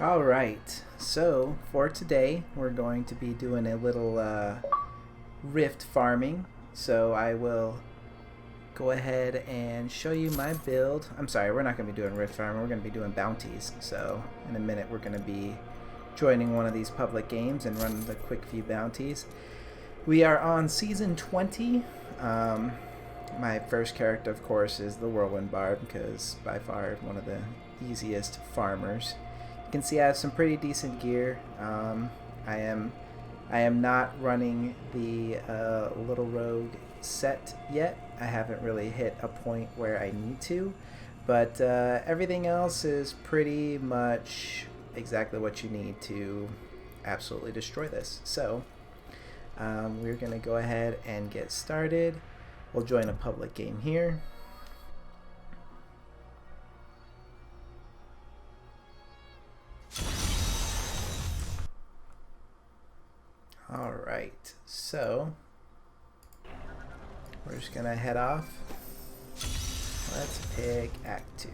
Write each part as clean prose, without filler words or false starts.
Alright, so for today we're going to be doing a little rift farming. So I will go ahead and show you my build. I'm sorry, we're not going to be doing rift farming, we're going to be doing bounties. So in a minute we're going to be joining one of these public games and running the quick few bounties. We are on season 20. My first character, of course, is the Whirlwind Barb, because by far one of the easiest farmers. You can see I have some pretty decent gear. I am not running the Little Rogue set yet. I haven't really hit a point where I need to, but everything else is pretty much exactly what you need to absolutely destroy this. So we're going to go ahead and get started. We'll join a public game here. Alright, so we're just gonna head off. Let's pick Act 2.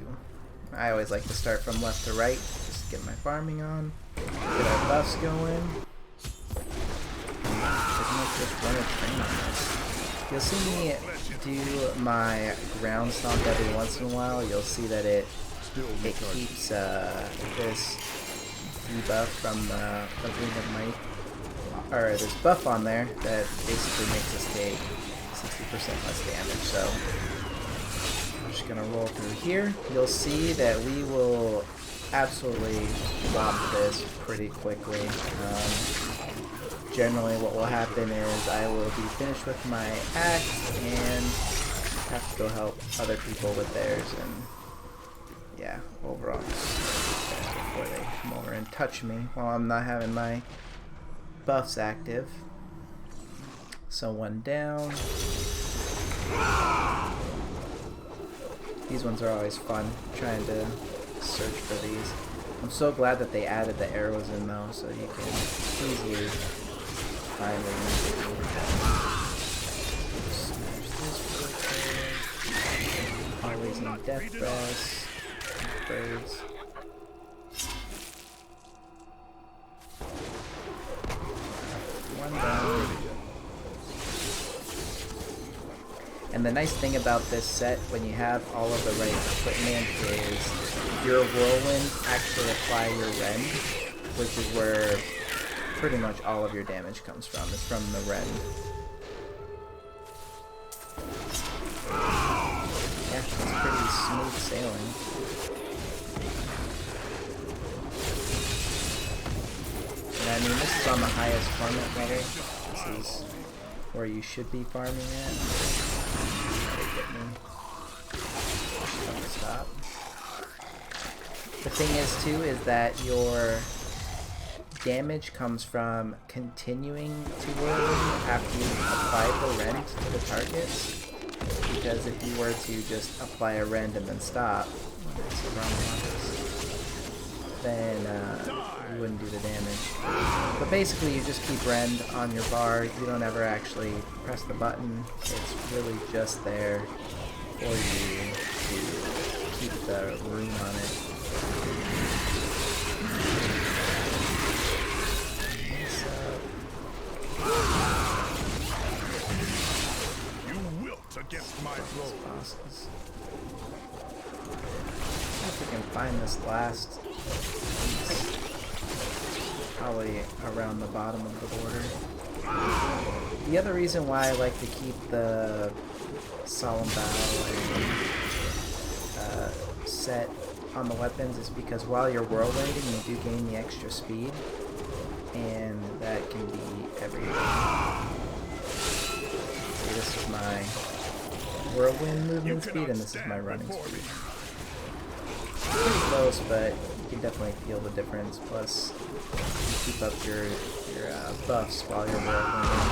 I always like to start from left to right, just get my farming on, get our buffs going. Pretty much just run a train on this. You'll see me do my ground stomp every once in a while. You'll see that it keeps this debuff from the Ring of Might, or this buff on there that basically makes us take 60% less damage. So I'm just gonna roll through here. You'll see that we will absolutely drop this pretty quickly. Generally what will happen is I will be finished with my axe and have to go help other people with theirs, and yeah, overall before they come over and touch me while I'm not having my buffs active. So one down. These ones are always fun, trying to search for these. I'm so glad that they added the arrows in though, so you can easily find where you need to go. Smash this real quick. Always need death breaths. Birds. One down. And the nice thing about this set, when you have all of the right equipment, is your whirlwind actually apply your rend, which is where pretty much all of your damage comes from. It's from the rend. Yeah, it's pretty smooth sailing. And I mean, this is on the highest farming level. This is where you should be farming at. Stop. The thing is too is that your damage comes from continuing to whirlwind after you apply the rend to the targets. Because if you were to just apply a rend and then stop, then you wouldn't do the damage. But basically you just keep rend on your bar. You don't ever actually press the button. It's really just there for you to keep the rune on it. You wilt against my blows. If we can find this last piece, probably around the bottom of the border. The other reason why I like to keep the Solemn Bow and set on the weapons is because while you're whirlwinding, you do gain the extra speed, and that can be everything. See, this is my whirlwind movement speed, and this is my running speed. Pretty close, but you can definitely feel the difference. Plus, you keep up your buffs while you're whirlwinding.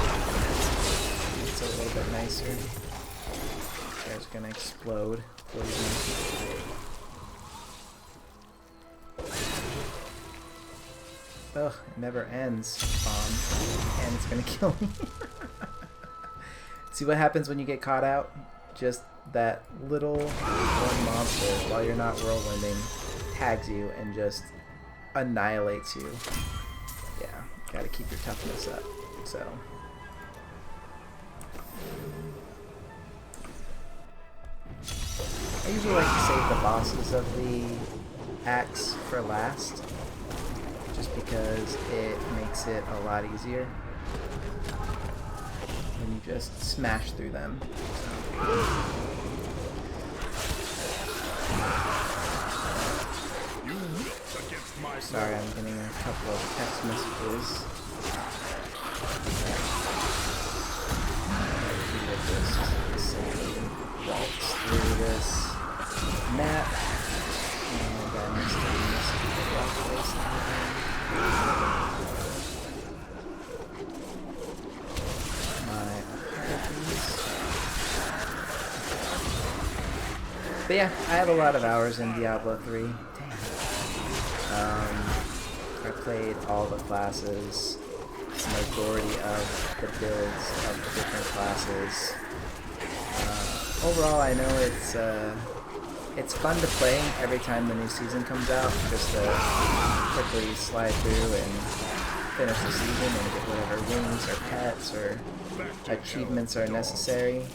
It's a little bit nicer. This guy's gonna explode. Poison. Ugh, it never ends. And it's gonna kill me. See what happens when you get caught out? Just that little one monster, while you're not whirlwinding, tags you and just annihilates you. Yeah, gotta keep your toughness up. So I usually like to save the bosses of the axe for last, just because it makes it a lot easier when you just smash through them. Sorry, I'm getting a couple of text messages. Just waltz through this map, and I missed the rock place. My apologies. But yeah, I have a lot of hours in Diablo 3. I played all the classes, majority of the builds of the different classes. Overall, I know it's fun to play every time the new season comes out, just to quickly slide through and finish the season and get whatever wings or pets or achievements are necessary.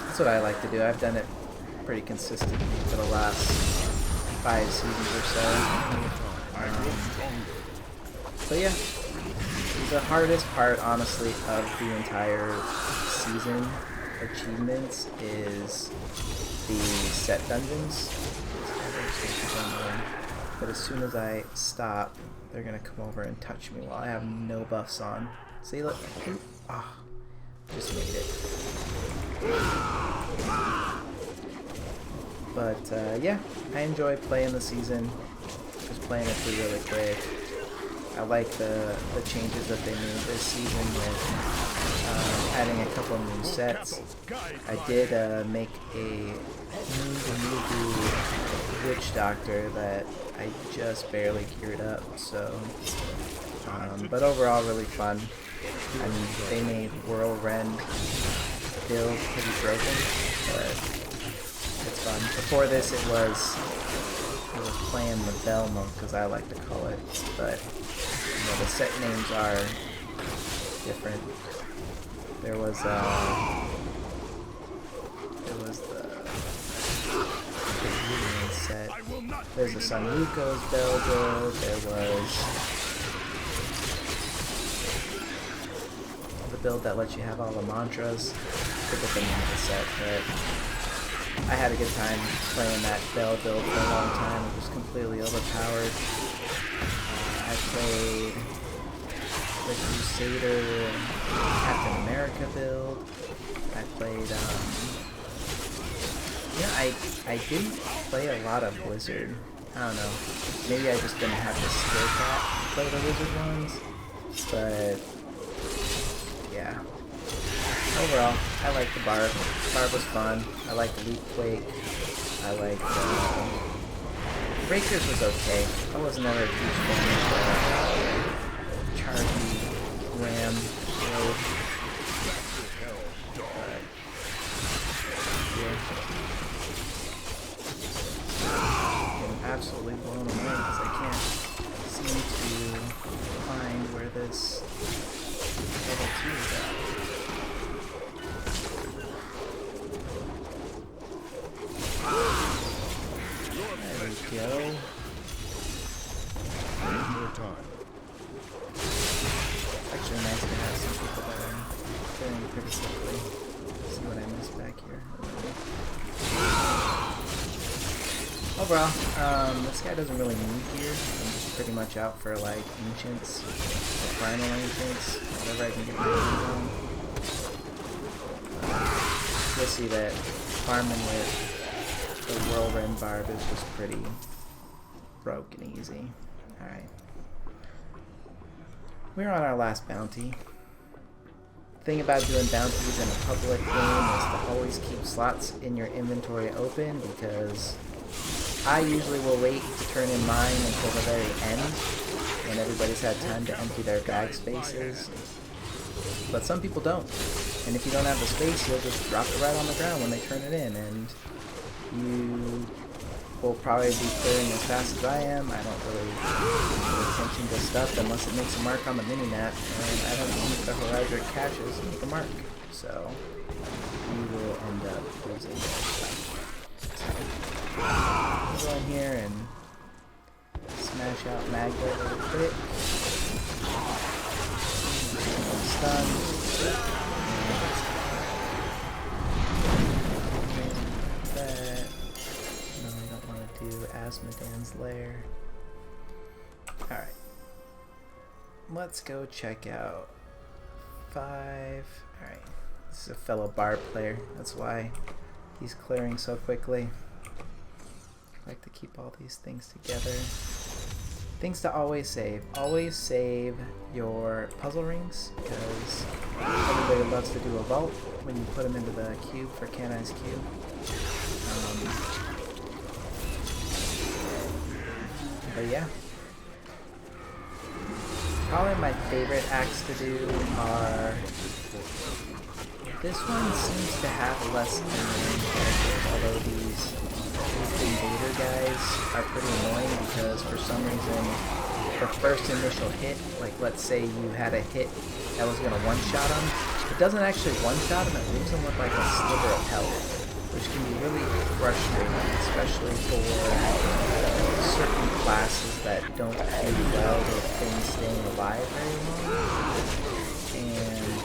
That's what I like to do. I've done it pretty consistently for the last 5 seasons or so. But yeah, the hardest part, honestly, of the entire season achievements is the set dungeons. But as soon as I stop, they're gonna come over and touch me while I have no buffs on. See, look. Ah, just made it. But yeah, I enjoy playing the season, just playing it through really quick. I like the changes that they made this season with adding a couple of new sets. I did make a new witch doctor that I just barely geared up, so but overall really fun. I mean, they made Whirlwind build pretty broken, but it's fun. Before this, it was playing the Bell mode, because I like to call it, but you know, the set names are different. There was the Union set. There's the Sun Yuko's Bell build. There was the build that lets you have all the mantras. I forget the name of the set, but I had a good time playing that Bell build for a long time. It was completely overpowered. I played the Crusader Captain America build. I played, yeah, I didn't play a lot of Wizard. I don't know. Maybe I just didn't have the skill cap to play the Wizard ones. But, yeah. Overall, I liked the Barb. Barb was fun. I liked the Leap Quake. I liked Breakers was okay. I was never a huge fan of Chargy Ram build. Yeah. I'm absolutely blown away because I can't seem to find where this level 2 is at. There we go. More time. Actually nice to have some people that are filling pretty quickly. Let's see what I missed back here. Overall, this guy doesn't really need gear. I'm just pretty much out for like ancients, or primal ancients, whatever I can get my hands on. You'll see that farming with the Whirlwind Barb is just pretty broken easy. Alright. We're on our last bounty. The thing about doing bounties in a public game is to always keep slots in your inventory open, because I usually will wait to turn in mine until the very end when everybody's had time to empty their bag spaces. But some people don't. And if you don't have the space, you'll just drop it right on the ground when they turn it in, and you will probably be clearing as fast as I am. I don't really pay attention to stuff unless it makes a mark on the mini-map, and I don't think the Horizon caches make a mark, so we will end up losing their stuff. So, go in here and smash out Magda a little quick. Stun. That. No, we don't want to do Asmodan's lair. Alright. Let's go check out 5. Alright. This is a fellow barb player. That's why he's clearing so quickly. I like to keep all these things together. Things to always save. Always save your puzzle rings, because everybody loves to do a vault when you put them into the cube for Canai's cube. But yeah. Probably my favorite acts to do are... This one seems to have less annoying characters, although these invader guys are pretty annoying because for some reason the first initial hit, like let's say you had a hit that was going to one-shot them, it doesn't actually one-shot them, it leaves them with like a sliver of health, which can be really frustrating, especially for certain classes that don't do well with things staying alive very long. And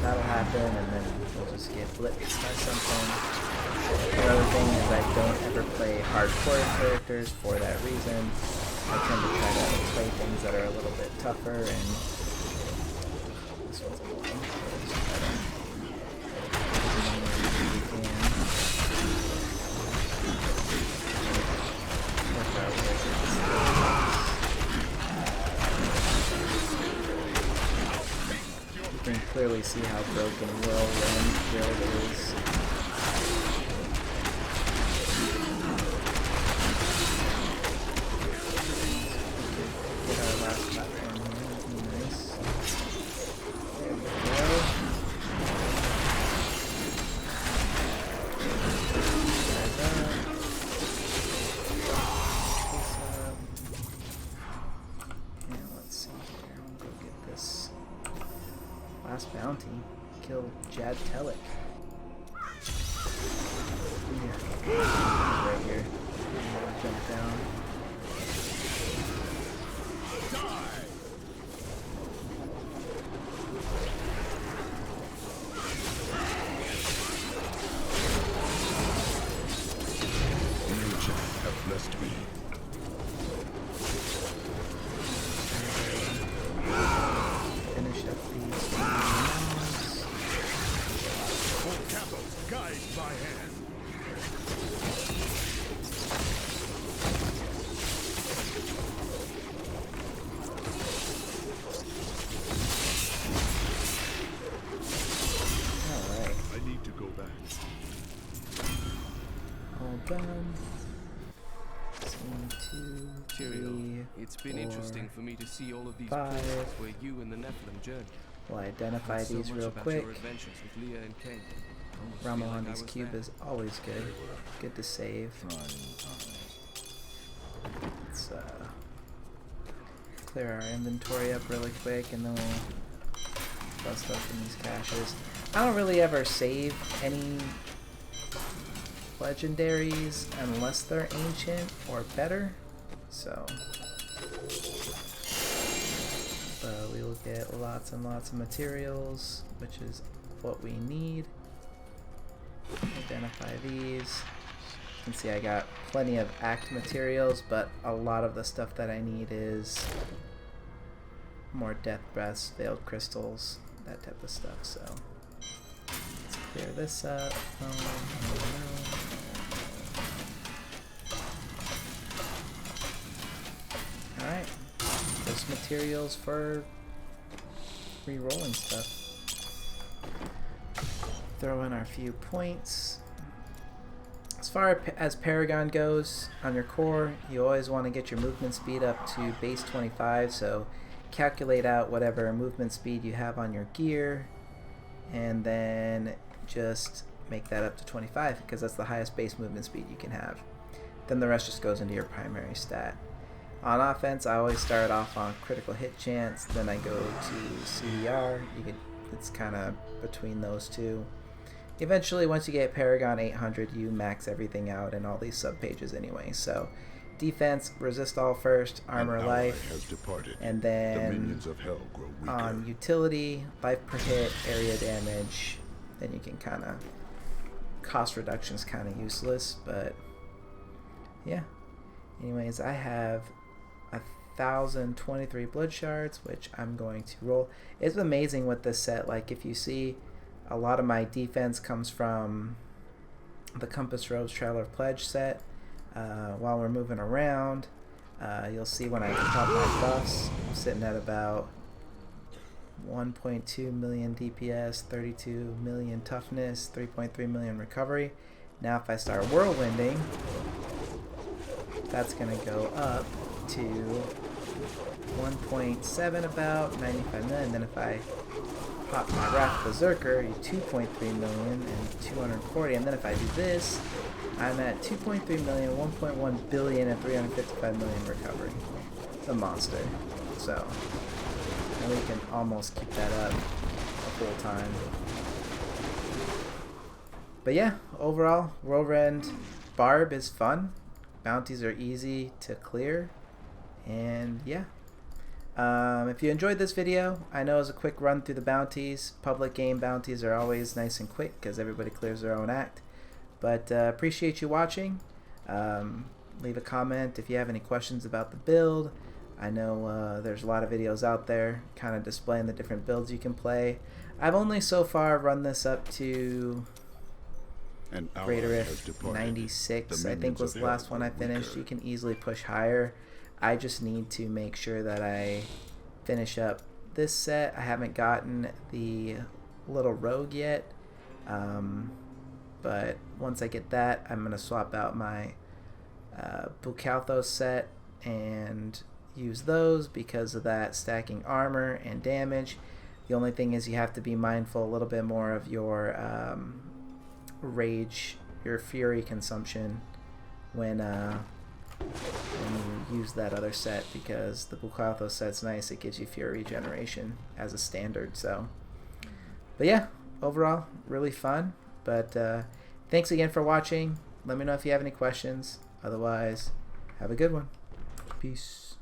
that'll happen, and then we'll just get blitzed by something. Another thing is I don't ever play hardcore characters for that reason. I tend to try to play things that are a little bit tougher, and this one's a one. You can clearly see how broken Whirlwind build is. Bounty. Kill Jad Telic. Right here. Jump down. Nature have blessed me. Finish up these. Guide my hand. Alright. I need to go back. All done. Scene 2, Cheerio. 3, It's been 4, interesting for me to see all of these 5. places where you and the Nephilim journeyed. We'll identify Heard so these much real about quick. your adventures with Leah and Kane. Almost feel Rommel like on I his was cube there. is always good. Good to save. Let's clear our inventory up really quick, and then we'll bust open these caches. I don't really ever save any legendaries unless they're ancient or better, so we will get lots and lots of materials, which is what we need. Identify these. You can see I got plenty of act materials, but a lot of the stuff that I need is more death breaths, veiled crystals, that type of stuff. So let's clear this up. Alright, those materials for re-rolling stuff. Throw in our few points. As far as Paragon goes, on your core, you always want to get your movement speed up to base 25, so calculate out whatever movement speed you have on your gear, and then just make that up to 25 because that's the highest base movement speed you can have. Then the rest just goes into your primary stat. On offense, I always start off on critical hit chance, then I go to CDR. It's kind of between those two. Eventually, once you get Paragon 800, you max everything out in all these subpages anyway. So, defense, resist all first, armor life, has departed. and The then minions of hell grow weaker. on utility, life per hit, area damage, then you can kind of, cost reduction's kind of useless, but yeah. Anyways, I have 1,023 blood shards, which I'm going to roll. It's amazing with this set. Like, if you see, a lot of my defense comes from the Compass Rose Traveler Pledge set. While we're moving around, you'll see when I pop my buffs, I'm sitting at about 1.2 million DPS, 32 million toughness, 3.3 million recovery. Now if I start whirlwinding, that's going to go up to 1.7 about, 95 million. Then if I pop my Wrath Berserker, 2.3 million and 240. And then if I do this, I'm at 2.3 million, 1.1 billion, and 355 million recovery. It's a monster. So, and we can almost keep that up the whole time. But yeah, overall, Whirlwind Barb is fun. Bounties are easy to clear. And yeah. If you enjoyed this video, I know it was a quick run through the bounties. Public game bounties are always nice and quick because everybody clears their own act. But appreciate you watching. Leave a comment if you have any questions about the build. I know there's a lot of videos out there kind of displaying the different builds you can play. I've only so far run this up to Greater If 96, I think was the last one I finished. You can easily push higher. I just need to make sure that I finish up this set. I haven't gotten the little rogue yet, but once I get that, I'm going to swap out my Bukalthos set and use those because of that stacking armor and damage. The only thing is you have to be mindful a little bit more of your rage, your fury consumption when you use that other set, because the Bukalthos set's nice. It gives you fury regeneration as a standard. So, but yeah, overall really fun. But thanks again for watching. Let me know if you have any questions. Otherwise, have a good one. Peace.